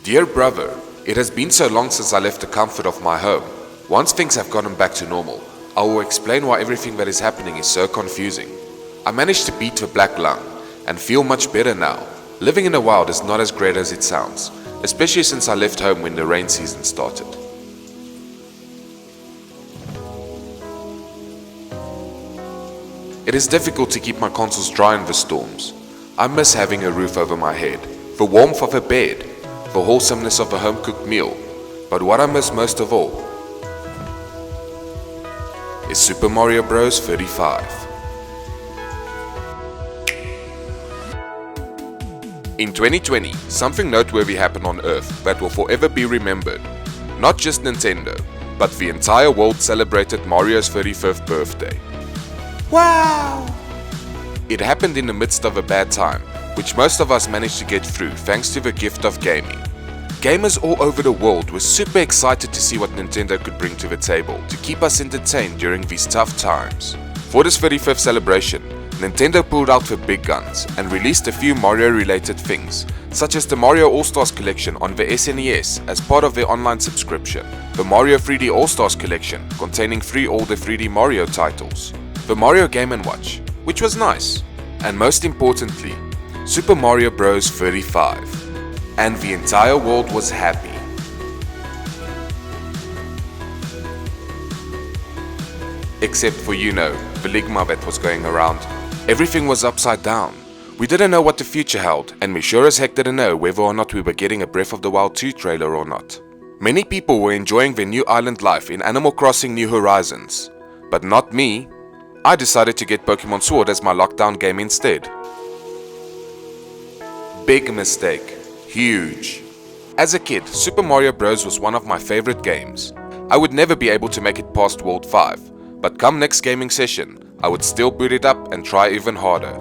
Dear brother, it has been so long since I left the comfort of my home. Once things have gotten back to normal, I will explain why everything that is happening is so confusing. I managed to beat the black lung and feel much better now. Living in the wild is not as great as it sounds, especially since I left home when the rain season started. It is difficult to keep my consoles dry in the storms. I miss having a roof over my head, the warmth of a bed, the wholesomeness of a home-cooked meal. But what I miss most of all is Super Mario Bros. 35. In 2020, something noteworthy happened on Earth that will forever be remembered. Not just Nintendo, but the entire world celebrated Mario's 35th birthday. Wow! It happened in the midst of a bad time, which most of us managed to get through thanks to the gift of gaming. Gamers all over the world were super excited to see what Nintendo could bring to the table to keep us entertained during these tough times. For this 35th celebration, Nintendo pulled out the big guns and released a few Mario-related things, such as the Mario All-Stars collection on the SNES as part of their online subscription, the Mario 3D All-Stars collection containing 3 older 3D Mario titles, the Mario Game & Watch, which was nice, and most importantly, Super Mario Bros. 35. And the entire world was happy. Except for, the ligma that was going around. Everything was upside down. We didn't know what the future held, and we sure as heck didn't know whether or not we were getting a Breath of the Wild 2 trailer or not. Many people were enjoying their new island life in Animal Crossing New Horizons. But not me. I decided to get Pokemon Sword as my lockdown game instead. Big mistake. Huge. As a kid, Super Mario Bros. Was one of my favorite games. I would never be able to make it past World 5, but come next gaming session, I would still boot it up and try even harder.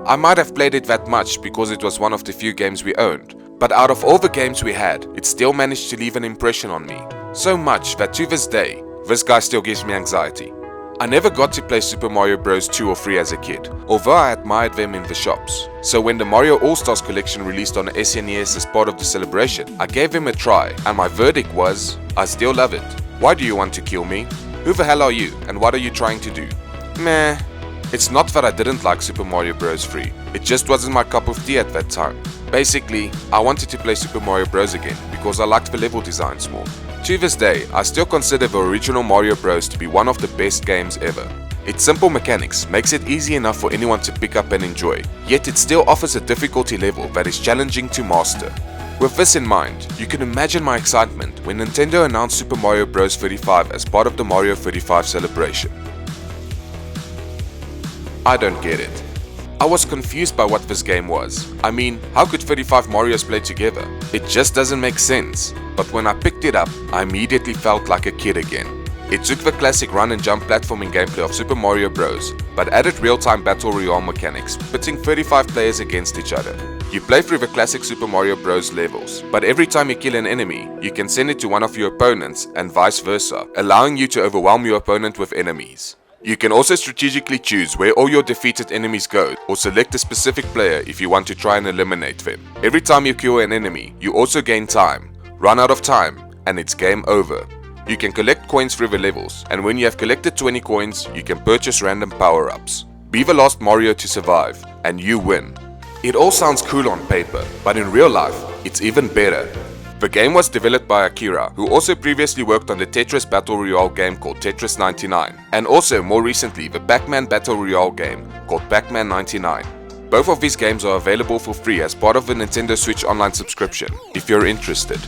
I might have played it that much because it was one of the few games we owned, but out of all the games we had, it still managed to leave an impression on me. So much that to this day, this guy still gives me anxiety. I never got to play Super Mario Bros. 2 or 3 as a kid, although I admired them in the shops. So when the Mario All-Stars collection released on the SNES as part of the celebration, I gave them a try, and my verdict was, I still love it. Why do you want to kill me? Who the hell are you, and what are you trying to do? Meh. It's not that I didn't like Super Mario Bros. 3, it just wasn't my cup of tea at that time. Basically, I wanted to play Super Mario Bros. Again because I liked the level designs more. To this day, I still consider the original Mario Bros. To be one of the best games ever. Its simple mechanics makes it easy enough for anyone to pick up and enjoy, yet it still offers a difficulty level that is challenging to master. With this in mind, you can imagine my excitement when Nintendo announced Super Mario Bros. 35 as part of the Mario 35 celebration. I don't get it. I was confused by what this game was. I mean, how could 35 Marios play together? It just doesn't make sense. But when I picked it up, I immediately felt like a kid again. It took the classic run and jump platforming gameplay of Super Mario Bros, but added real-time battle royale mechanics, pitting 35 players against each other. You play through the classic Super Mario Bros levels, but every time you kill an enemy, you can send it to one of your opponents and vice versa, allowing you to overwhelm your opponent with enemies. You can also strategically choose where all your defeated enemies go, or select a specific player if you want to try and eliminate them. Every time you kill an enemy, you also gain time. Run out of time, and it's game over. You can collect coins through the levels, and when you have collected 20 coins, you can purchase random power-ups. Be the last Mario to survive, and you win. It all sounds cool on paper, but in real life, it's even better. The game was developed by Akira, who also previously worked on the Tetris Battle Royale game called Tetris 99, and also more recently the Pac-Man Battle Royale game called Pac-Man 99. Both of these games are available for free as part of the Nintendo Switch Online subscription, if you're interested.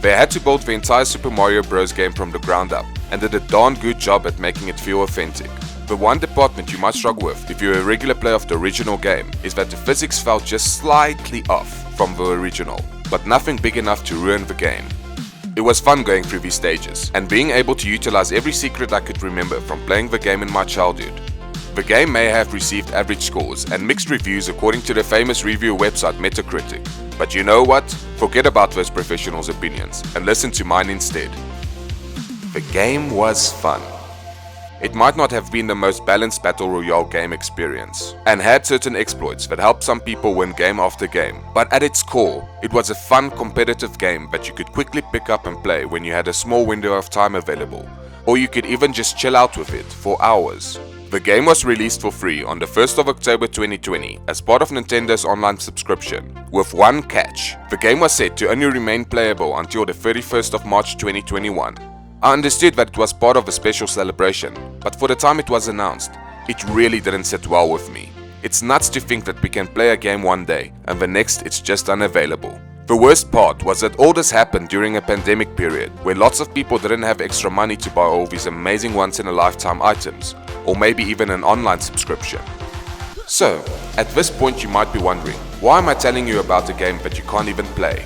They had to build the entire Super Mario Bros. Game from the ground up, and did a darn good job at making it feel authentic. The one department you might struggle with if you're a regular player of the original game is that the physics felt just slightly off from the original, but nothing big enough to ruin the game. It was fun going through these stages, and being able to utilize every secret I could remember from playing the game in my childhood. The game may have received average scores and mixed reviews according to the famous review website Metacritic, but you know what? Forget about those professionals' opinions and listen to mine instead. The game was fun. It might not have been the most balanced battle royale game experience, and had certain exploits that helped some people win game after game, but at its core, it was a fun competitive game that you could quickly pick up and play when you had a small window of time available, or you could even just chill out with it for hours. The game was released for free on the 1st of October 2020 as part of Nintendo's online subscription, with one catch. The game was set to only remain playable until the 31st of March 2021. I understood that it was part of a special celebration, but for the time it was announced, it really didn't sit well with me. It's nuts to think that we can play a game one day and the next it's just unavailable. The worst part was that all this happened during a pandemic period where lots of people didn't have extra money to buy all these amazing once-in-a-lifetime items, or maybe even an online subscription. So, at this point you might be wondering, why am I telling you about a game that you can't even play?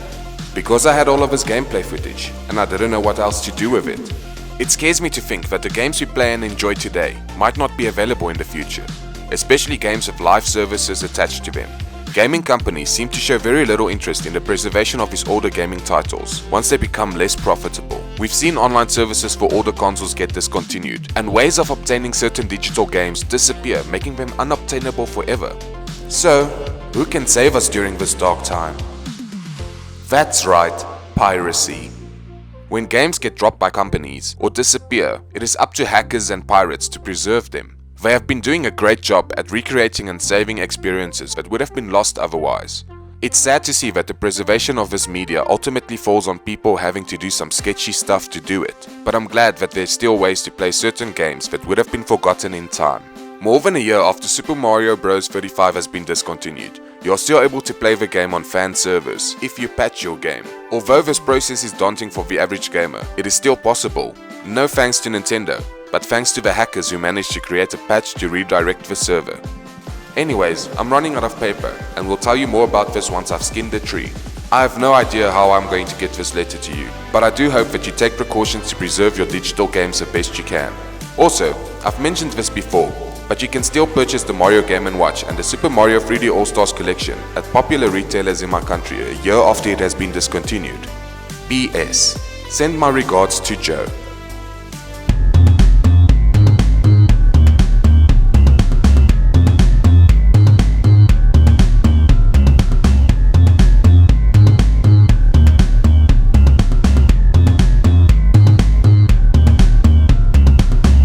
Because I had all of his gameplay footage, and I didn't know what else to do with it. It scares me to think that the games we play and enjoy today might not be available in the future, especially games with live services attached to them. Gaming companies seem to show very little interest in the preservation of these older gaming titles once they become less profitable. We've seen online services for older consoles get discontinued, and ways of obtaining certain digital games disappear, making them unobtainable forever. So, who can save us during this dark time? That's right, piracy. When games get dropped by companies or disappear, it is up to hackers and pirates to preserve them. They have been doing a great job at recreating and saving experiences that would have been lost otherwise. It's sad to see that the preservation of this media ultimately falls on people having to do some sketchy stuff to do it, but I'm glad that there's still ways to play certain games that would have been forgotten in time. More than a year after Super Mario Bros. 35 has been discontinued, you're still able to play the game on fan servers if you patch your game. Although this process is daunting for the average gamer, it is still possible. No thanks to Nintendo, but thanks to the hackers who managed to create a patch to redirect the server. Anyways, I'm running out of paper, and will tell you more about this once I've skinned the tree. I have no idea how I'm going to get this letter to you, but I do hope that you take precautions to preserve your digital games the best you can. Also, I've mentioned this before, but you can still purchase the Mario Game & Watch and the Super Mario 3D All-Stars collection at popular retailers in my country a year after it has been discontinued. PS. Send my regards to Joe.